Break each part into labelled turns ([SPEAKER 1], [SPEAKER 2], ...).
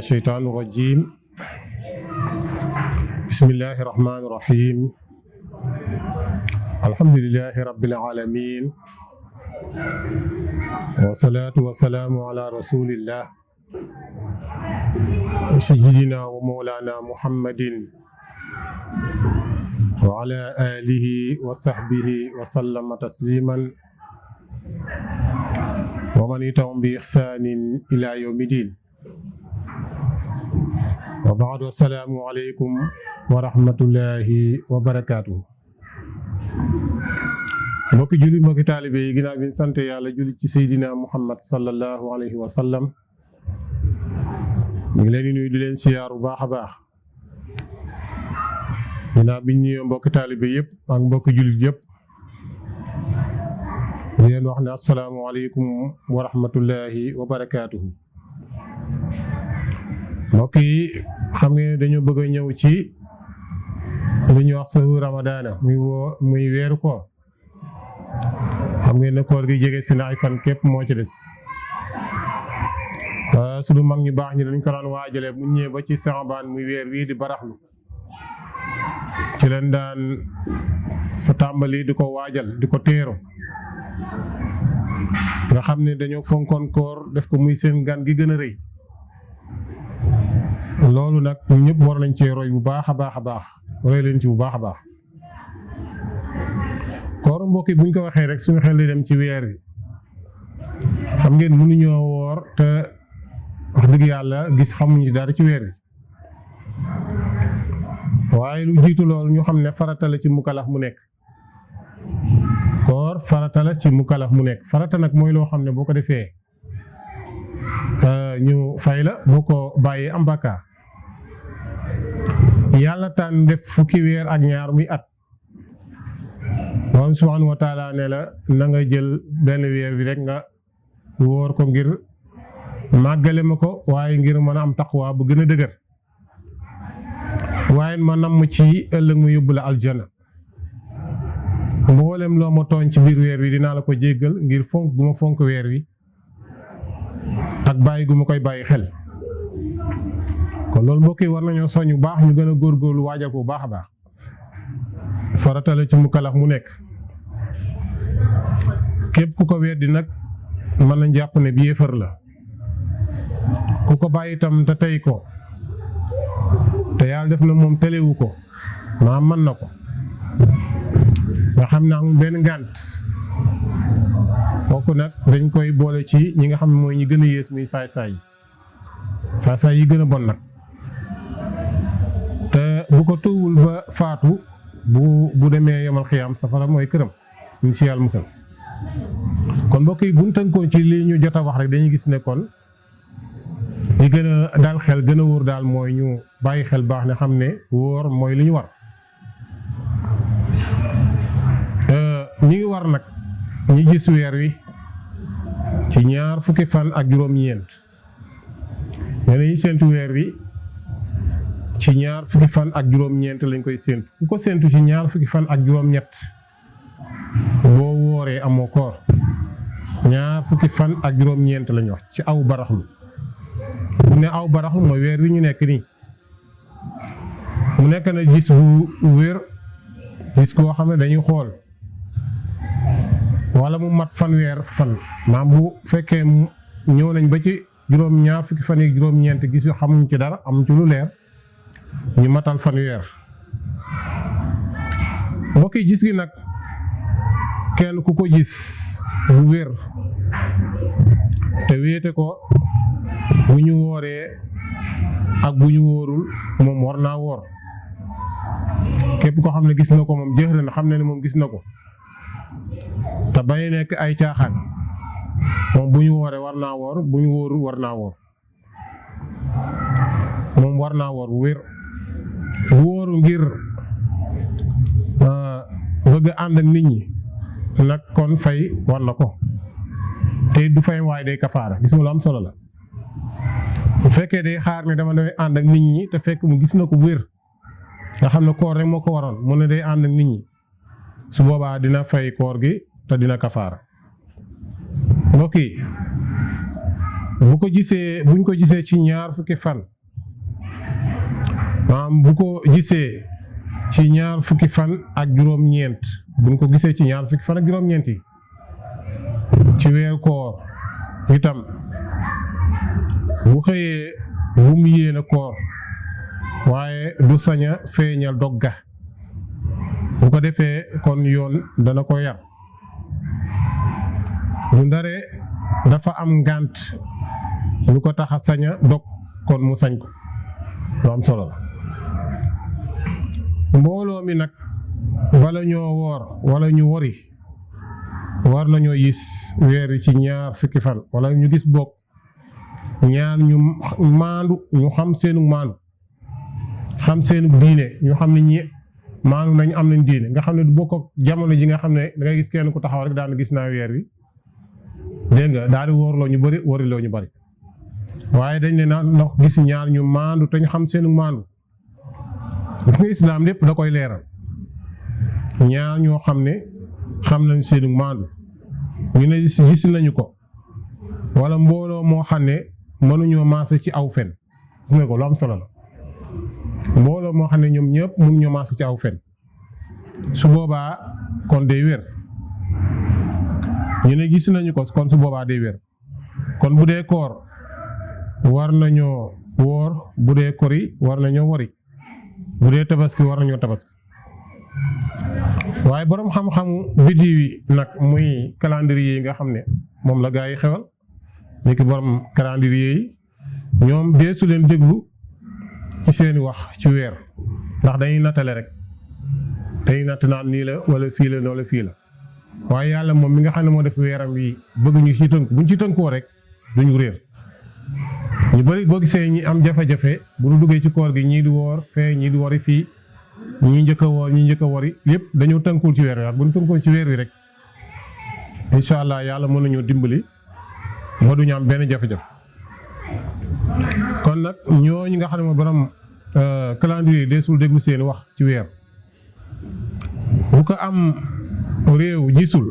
[SPEAKER 1] الشيطان الرجيم بسم الله الرحمن الرحيم الحمد لله رب العالمين والصلاة والسلام على رسول الله سيدنا ومولانا محمد وعلى آله وصحبه وسلم تسليما ومن يتبعهم بإحسان إلى يوم الدين وبعد السلام عليكم ورحمة الله وبركاته mbokki jullit mbokki taalibe yi ginnaaw bi ñu sant yàlla jullit ci Seydina Muhammad sallallahu alayhi wa sallam ñu ngi leen di nuyu di leen siyaar bu baax a baax ginnaaw bi ñu nuyoo mbokki taalibe yëpp ak mbokki jullit yëpp di leen wax ne assalaamu aleykum wa rahmatullahi wa barakaatuhu mbokk yi xam ngeen dañoo bëgg a ñëw ci li ñuy wax sahur ramadaana muy weeru koor xam ngeen ne koor gi jege si na ay fan képp moo ci des suñu mag ñu baax ñi dañ ko daan waajale bu ñëwee ba ci Saabaan muy weer wii di baraxlu ci leen daan fa tàmbali di ko waajal di ko teeru nga xam ne dañoo fonkoon koor def ko muy seen gan gi gën a rëy loolu nag ñëpp war nañ cee roy bu baax a baax a baax roy leen ci bu baax a baax koor mbokk yi buñ ko waxee rek suñu xel di dem ci weer wi xam ngeen mënuñoo woor te wax dëgg yàlla gis xamuñu dara ci weer wi waaye lu jiitu loolu ñu xam ne farata la ci mukalaf mu nekk koor farata la ci mukalaf mu nekk farata nag mooy loo xam ne boo ko defee ñu fay la boo ko bàyyee am bàkkaar yàlla tànn def fukki weer ak ñaar muy at moom subhanahu wa taala ne la na nga jël benn weer bi rek nga wóor ko ngir màggale ma ko waaye ngir mën a am taqwa bu gën a dëgër waaye ma namm ci ëllëg mu yóbbu la aljana mboolem loo ma tooñ ci biir weer wi dinaa la ko jéggal ngir fonk gu ma fonk weer wi ak bàyyi gu ma koy bàyyi xel kon loolu mbokk yi war nañoo soñ bu baax ñu gën a góorgóorlu waajal ko bu baax a baax farata la ci mukalaf mu nekk képp ku ko weddi nag mën nañ jàpp ne bi yéefar la ku ko bàyyi itam te tey ko te yàlla def na moom telewu ko maa mën na ko nga xam ne amul benn ngànt kooku nag dañ koy boole ci ñi nga xam ne mooy ñi gën a yées muy saay-saay yi gën a bon nag te bu ko tuwul ba faatu bu demee yemal xiyaam safara mooy këram ñu ci yàlla musal kon mbokk yi buñ tënkoon ci li ñu jot a wax rek dañuy gis ne kon li gën a daal xel gën a wóor daal mooy ñu bàyyi xel baax ne xam ne wóor mooy li ñu war ñi ngi war nag ñi gis weer wi ci ñaar fukki fan ak juróom-ñeent ñeneen ñi séentu weer wi ci ñaar fukki fan ak juróom-ñeent lañ koy séentu ku ko séentu ci ñaar fukki fan ak juróom-ñett boo wooree amoo koor ñaar fukki fan ak juróom-ñeent lañ wax ci aw baraxlu bu ne aw baraxlu mooy weer wi ñu nekk nii mu nekk na gis bu wér gis koo xam ne dañuy xool wala mu mat fanweer fan maam bu fekkee ñëw nañ ba ci juróom ñaar fukki fan yi juróom-ñeent gis yu xamuñ ci dara amuñ ci lu leer ñu matal fanweer mbokk yi gis gi nag kenn ku ko gis bu wér te wéete ko bu ñu wooree ak bu ñu wóorul moom war naa woor képp ko xam ne gis na ko moom jëxër na xam ne ne moom gis na ko te bay nekk ay caaxaan moom bu ñu wooree war naa woor bu ñu wóorul war naa woor moom war naa woor bu wér bu wóoru ngir bëgg ànd ak nit ñi nag kon fay war na ko te du fay waaye day kafaara gis nga lu am solo la bu fekkee day xaar ne dama day ànd ak nit ñi te fekk mu gis na ko bu wér nga xam ne koor rek moo ko waroon mu ne day ànd ak nit ñi su boobaa dina fay koor gi te dina kafaara mbokk yi buñ ko gisee ci ñaar fukki fan maanaam bu ko gisee ci ñaar fukki fan ak juróom-ñeent buñ ko gisee ci ñaar fukki fan ak juróom-ñeent yi ci weer koor itam bu xëyee bu mu yéene koor waaye du sañ a feeñal dogga bu ko defee kon yoon dana ko yar bu ndare dafa am ngànt lu ko tax a sañ a dog kon mu sañ ko lu am solo la mbooloo mi nag wala ñoo woor wala ñu wori war nañoo gis weer wi ci ñaar fukki fan wala ñu gis bokk ñaar ñu maandu ñu xam seenu maandu xam seenu diine ñu xam ne ñi maandu nañ am nañ diine nga xam ne du bokk ak jamono ji nga xam ne da ngay gis kenn ku taxaw rek daan gis naa weer wi dégg nga daal di wóorloo ñu bëri wóoriloo ñu bëri waaye dañ ne naan ndax gis ñaar ñu maandu te ñu xam seenu maandu gis nga islaam lépp da koy leeral ñaar ñoo xam ne xam nañ seenu maandu ñu ne gis nañu ko wala mbooloo moo xam ne mënuñoo maase ci aw fen gis nga ko lu am solo la mbooloo moo xam ne ñoom ñëpp mënuñoo maase ci aw fen su boobaa kon day wér ñu ne gis nañu ko kon su boobaa day wér kon bu dee koor war nañoo woor bu dee kori war nañoo wori bu dee tabaski war nañoo tabaski waaye boroom xam-xamu biddiw yi nag muy calendrier yi nga xam ne moom la gaa yi xewal ni ki borom calendrier yi ñoom deesu leen déglu ci seeni wax ci weer ndax dañuy nattale rek dañuy natt naan nii la wala fii la wala fii la waaye yàlla moom mi nga xam ne moo def weeram wi bëgg ñu ci tënk buñ ci tënkoo rek duñu réer ñu bari boo gisee ñi am jafe-jafe bu ñu duggee ci koor gi ñii di woor fee ñii di wori fii ñii njëkk a woor ñii njëkk a wori lépp dañoo tënkul ci weer wi ak bu ñu tënkoo ci weer wi rek incha allah yàlla mën nañoo dimbali ba duñu am benn jafe-jafe kon nag ñooñu nga xam ne mooy borom calendrier deesul déglu seen wax ci weer bu ko am réew gisul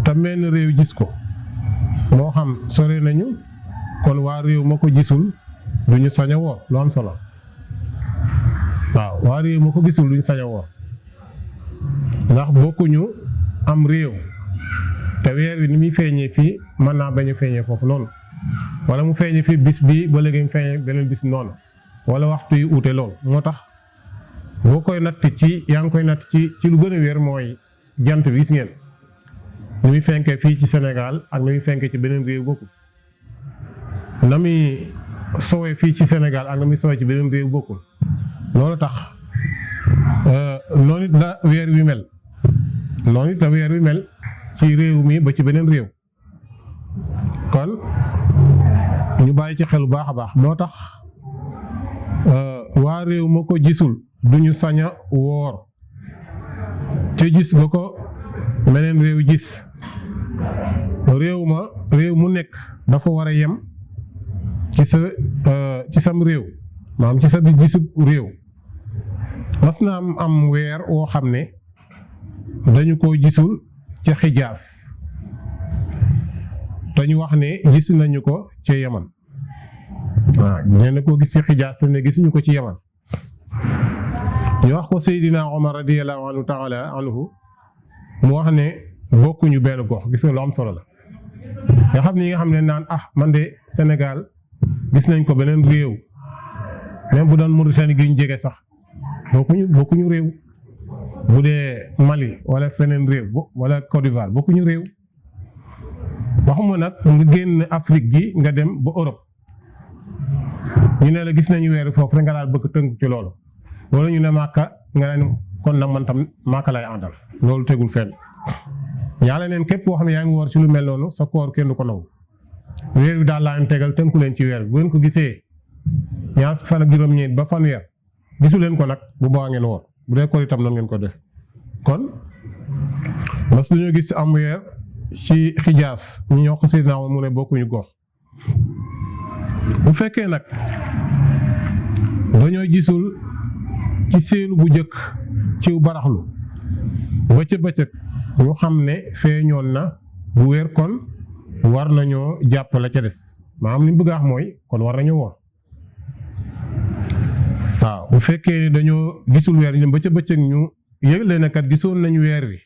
[SPEAKER 1] te menn réew gis ko moo xam sore nañu kon waa réew ma ko gisul duñu sañ a woor lu am solo waaw waa réew ma ko gisul duñu sañ a woor ndax bokkuñu am réew te weer wi ni muy feeñee fii mën naa bañ a feeñee foofu noonu wala mu feeñee fii bis bi ba léegi mu feeñee beneen bis noonu wala waxtu yu uute lool moo tax boo koy natt ci yaa ngi koy natt ci lu gën a wér mooy jant bi gis ngeen ni muy fenkee fii ci Sénégal ak ni muy fenkee ci beneen réew bokkul na muy sowee fii ci Sénégal ak na muy sowee ci beneen réew bokkul loolu tax noonu it la weer wi mel noonu it la weer wi mel ci réew mi ba ci beneen réew kon ñu bàyyi ci xel bu baax a baax moo tax waa réew ma ko gisul duñu sañ a woor te gis nga ko meneen réew gis réew mu nekk dafa war a yem ci sam réew maanaam ci sa bi gisub réew mas na am weer woo xam ne dañu ko gisul ci Xijaas te ñu wax ne gis nañu ko ci Yaman waaw nee na koo gis ci Xijaas te ne gisuñu ko ci Yaman ñu wax ko Seydina Omar radiyallahu anhu taala anhu mu wax ne bokkuñu benn gox gis nga lu am solo la nga xam ne ñi nga xam ne naan man de Sénégal gis nañ ko beneen réew même bu doon Mauritanie gi ñu jege sax bokkuñu réew bu dee Mali wala feneen réew wala Côte d'Ivoire bokkuñu réew waxuma nag nga génn Afrique gi nga dem ba Europe ñu ne la gis nañu weeru foofu rek nga daal bëgg tënk ci loolu wala ñu ne Màkka nga ne kon nag man tam Màkka lay àndal loolu tegul fenn yàlla neen képp koo xam ne yaa ngi woor ci lu mel noonu sa koor kenn du ko nangu weer wi daal laa leen tegal tënku leen ci weer bi bu ngeen ko gisee ñaar fan ak juróom-ñeent ba fanweer gisu leen ko nag bu boobaa ngeen woor bu dee koor itam noonu ngeen ko def kon mas dañoo gis am weer ci Xijaas ñu ñoo ko Seydina mu ne bokkuñu gox bu fekkee nag dañoo gisul ci seenu bu jëkk ciw baraxlu bëccëg ñu xam ne feeñoon na bu weer kon war nañoo jàpp la ca des maanaam li mu bëgg a wax mooy kon war nañu woor waaw bu fekkee dañoo gisul weer ñoom ba ca bëccëg ñu yëgle na kat gisoon nañu weer wi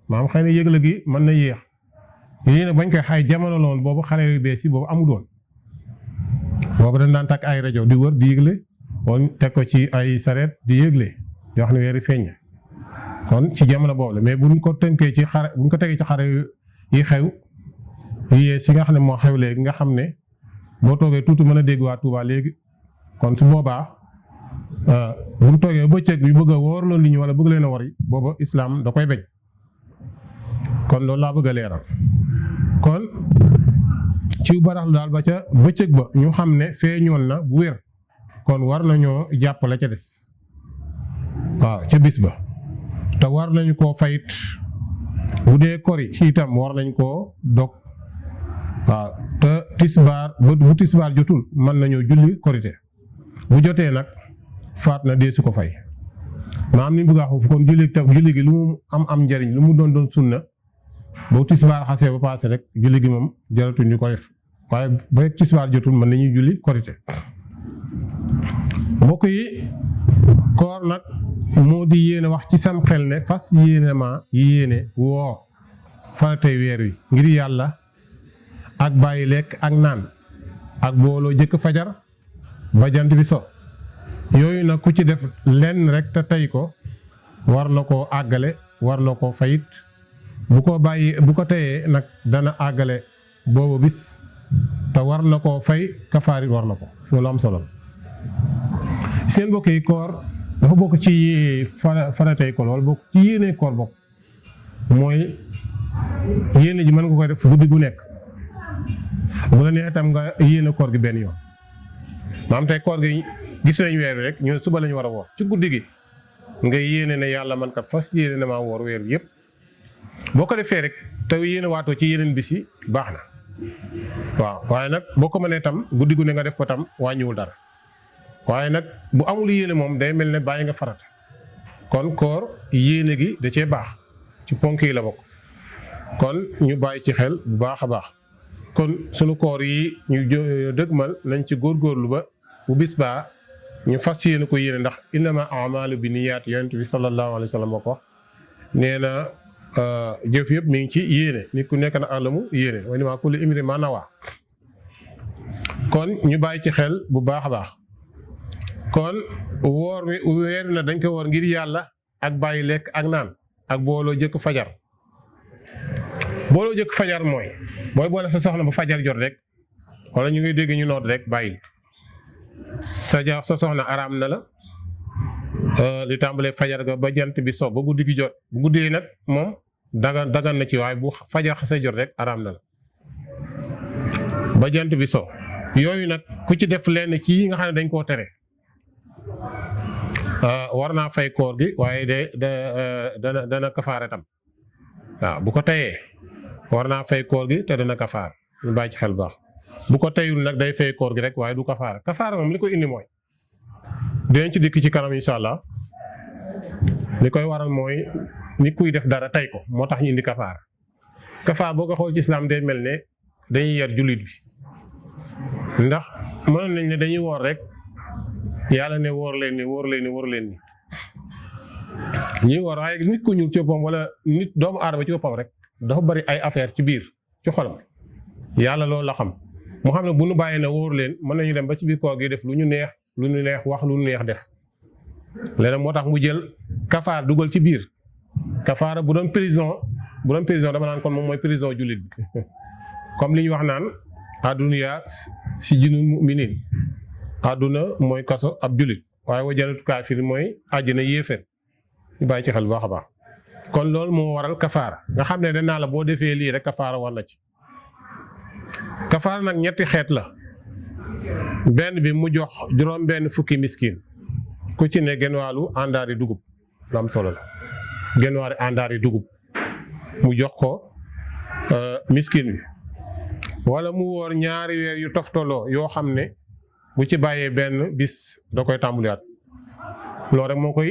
[SPEAKER 1] maanaam xëy na yëgle gi mën na yéex yéen nag bañ koy xay jamono loon boobu xale yu bees yi boobu amul woon boobu dañ daan takk ay rajo di wër di yëgle wala teg ko ci ay sareet di yëgle yoo xam ne weer yi feeñ kon ci jamono boobu la mais buñ ko tënkee ci xare buñ ko tegee ci xare yi xew yi si nga xam ne moo xew léegi nga xam ne boo toogee tuuti mën a dégg waa Touba léegi kon su boobaa bu mu toogee bëccëg bi bëgg a wóor loolu li ñu wala bëgg leen a wari booba islam da koy bañ kon loolu laa bëgg a leeral kon ci baraxlu daal ba ca bëccëg ba ñu xam ne feeñoon na bu wér kon war nañoo jàpp la ca des waaw ca bis ba te war nañu koo fayit bu dee kori ci itam war nañ koo dog waaw te tisbaar bu tisbaar jotul mën nañoo julli korite bu jotee nag faat na dee su ko fay maanaam ni bëgg a wax kon julli gi lu mu am njariñ lu mu doon sunna boo tisbaar xasee ba paase rek julli gi moom jaratuñ ñu ko def waaye ba tisbaar jotul mën nañuy julli korite mbokk yi koor nag moo di yéene wax ci sam xel ne fas yéene woo faratay weer wi ngir yàlla ak bàyyi lekk ak naan ak booloo jëkk fajar ba jant bi so yooyu nag ku ci def lenn rek te tey ko war na koo àggale war na koo fayit bu ko teyee nag dana àggale boobu bis te war na koo fay kafaarit war na ko su lu am solo seen mbokk yi koor dafa bokk ci faratay ko lool bokk ci yéene koor bokk mooy yéene ji mën nga koy def guddi gu nekk bu la nee itam nga yéene koor gi benn yoon maam tey koor gi gis nañ weer rek ñoo suba lañu war a woor ci guddi gi nga yéene ne yàlla man kat fas yéene na maa woor weer bi yëpp boo ko defee rek te yéene waatoo ci yeneen bis yi baax na waaw waaye nag boo ko mënee tam guddi gu ne nga def ko tam wàññiwul dara waaye nag bu amul yéene moom day mel ne bàyyi nga farata kon koor yéene gi da cee baax ci ponk yi la bokk kon ñu bàyyi ci xel bu baax a baax kon sunu koor yi ñu dëgmal nañ ci góorgóorlu ba bu bis baa ñu fas yéene ko yéene ndax innama amalu bi niyaat yonent bi sallallahu alayhi wa sallam moo ko wax nee na jëf yëpp mi ngi ci yéene nit ku nekk na alamu yéene wa innamaa kulli imri'in maa nawaa kon ñu bàyyi ci xel bu baax a baax kon woor wi weer na dañ ko woor ngir yàlla ak bàyyi lekk ak naan ak booloo jëkk fajar booloo jëkk fajar mooy booy boole sa soxna ba fajar jot rek wala ñu ngi dégg ñu noot rek bàyyil sa soxna araam na la li tàmbalee fajar ga ba jant bi so ba guddi gi jot bu guddee nag moom dagan na ci waaye bu fajar xasee jot rek araam na la ba jant bi so yooyu nag ku ci def lenn ci yi nga xam ne dañ koo tere war naa fay koor gi waaye dana kafaare tam waaw bu ko teyee war naa fay koor gi te dana kafaar ñu bàyyi ci xel baax bu ko teyul nag day fay koor gi rek waaye du kafaara kafaara moom li koy indi mooy dinañ ci dikk ci kanam incha allah li koy waral mooy ni kuy def dara tey ko moo tax ñu indi kafaara kafaar boo ko xool ci islam day mel ne dañuy yar jullit bi ndax mënoon nañ ne dañuy woor rek yàlla ne wóor leen ni ñuy woor waaye nit ku ñuul ci boppam wala nit doomu aadama ci boppam rek dafa bari ay affaire ci biir ci xolam yàlla loolu la xam mu xam ne bu nu bàyyee ne wóor leen mën nañu dem ba ci biir koor gi def lu ñu neex wax lu ñu neex def léegi moo tax mu jël kafaar dugal ci biir kafaara bu doon prison dama naan kon moom mooy prison jullit bi comme li ñu wax naan adduna si jinul mu'minin àdduna mooy kaso ab jullit waaye wa jannatu kaafir mooy àjjana yéeféer ñu bàyyi ci xel bu baax a baax kon loolu moo waral kafaara nga xam ne danaa la boo defee lii rek kafaara war na ci kafaara nag ñetti xeet la benn bi mu jox juróom benn fukki miskin ku ci ne genn wàllu àndaari dugub lu am solo la genn wàllu àndaari dugub mu jox ko miskin bi wala mu wóor ñaari weer yu toftaloo yoo xam ne bu ci bàyyee benn bis da koy tàmbaliwaat loolu rek moo koy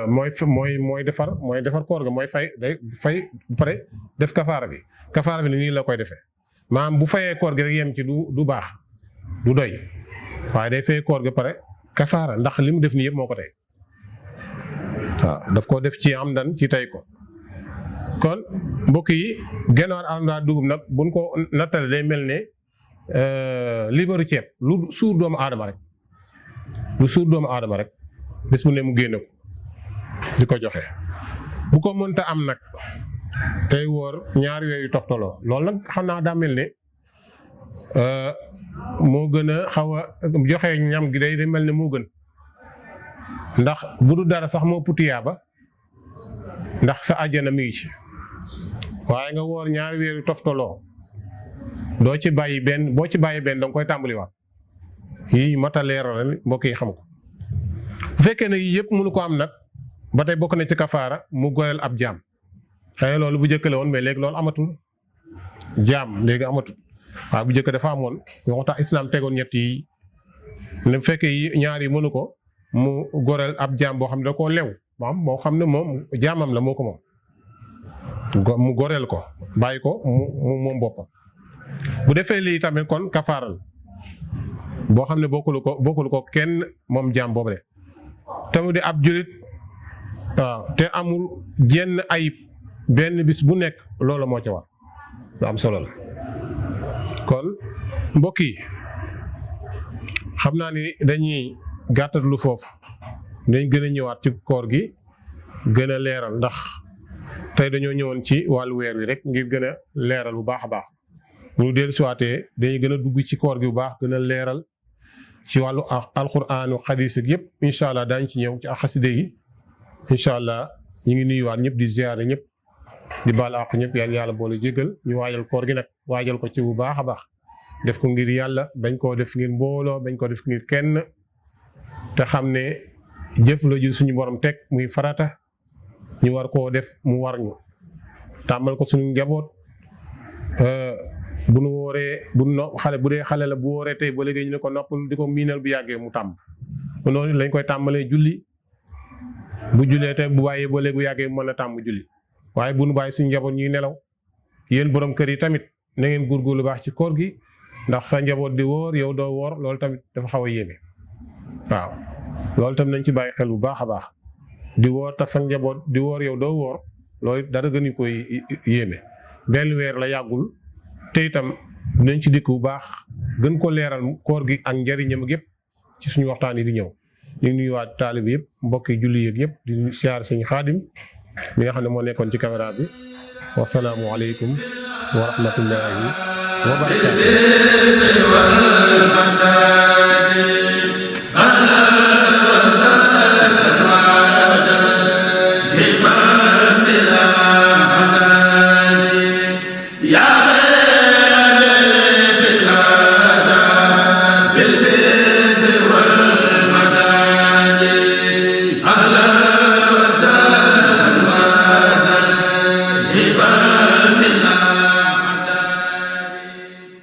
[SPEAKER 1] mooy defar koor ga mooy fay day fay bu pare def kafaara bi nii la koy defee maanaam bu fayee koor gi rek yem ci du baax du doy waaye day fay koor gi pare kafaara ndax li mu def nii yëpp moo ko tey waaw daf koo def ci am dan ci tey ko kon mbokk yi genn wàll alhamdulilah dugub nag buñ ko nattale day mel ne libaru ceeb lu suur doomu aadama rek bés bu ne mu génne ko di ko joxe bu ko mënta am nag tey woor ñaari weer yu toftaloo loolu nag xam naa daa mel ne moo gën a xaw a joxe ñam gi day mel ne moo gën ndax bu du dara sax moo putiyaa ba ndax sa àjjana mi ngi ci waaye nga woor ñaari weer yu toftaloo doo ci bàyyi benn boo ci bàyyi benn danga koy tàmbaliwaat yii mata leeral mbokk yi xam ko bu fekkee ne yii yëpp mënu ko am nag ba tey bokk na ci kafaara mu goreel ab jaam xëy loolu bu njëkk la woon mais léegi loolu amatul jaam léegi amatul waaye bu njëkk dafa amoon moo tax islam tegoon ñett yi ne bu fekkee yi ñaar yi mënu ko mu goreel ab jaam boo xam ne da koo lew maam moo xam ne moom jaamam la moo ko moom mu goreel ko bàyyi ko mu moom boppam bu defee lii tamit kon kafaaral boo xam ne bokkulu ko kenn moom jaam boobu de tamit di ab julit waaw te amul jenn ayib benn bis bu nekk loolu moo ci war lu am solo la kon mbokk yi xam naa ni dañuy gàttatlu foofu dañ gën a ñëwaat ci koor gi gën a leeral ndax tey dañoo ñëwoon ci wàllu weer wi rek ngir gën a leeral bu baax a baax bu dellu siwaatee dañuy gën a dugg ci koor gi bu baax gën a leeral ci wàllu alquraanu xadiis ak yëpp incha allah daañu ci ñëw ci xaside yi incha allah ñu ngi nuyuwaat ñëpp di ziyaare ñëpp di baal àq ñëpp yàlla boole jéggal ñu waajal koor gi nag waajal ko ci bu baax a baax def ko ngir yàlla bañ koo def ngir mbooloo bañ koo def ngir kenn te xam ne jëf la ju suñu borom teg muy farata ñu war koo def mu war ñu tàmmal ko suñu njaboot bu nu wooree xale bu dee xale la bu wooree tey ba léegi ñu ne ko noppal di ko miinal bu yàggee mu tàmm noonu lañ koy tàmbalee julli bu jullee tey bu bàyyee ba léegi bu yàggee mu mën a tàmm julli waaye bu nu bàyyi suñu njaboot ñuy nelaw yéen borom kër yi tamit na ngeen góorgóorlu baax ci koor gi ndax sa njaboot di wóor yow doo woor loolu tamit dafa xaw a yéeme waaw loolu tamit nañ ci bàyyi xel bu baax a baax di woor tax sa njaboot di woor yow doo woor loolu dara gënu koy yéeme benn weer la yàggul te itam dinañ ci dikk bu baax gën ko leeral koor gi ak njariñam ak yëpp ci suñu waxtaan yi di ñëw ñu ngi nuyuwaat taalib yëpp mbokki julli yeeg yëpp di siyaar sëñ Xaadim mi nga xam ne moo nekkoon ci caméra bi wasalaamu aleykum wa rahmatullahi wa barakaatu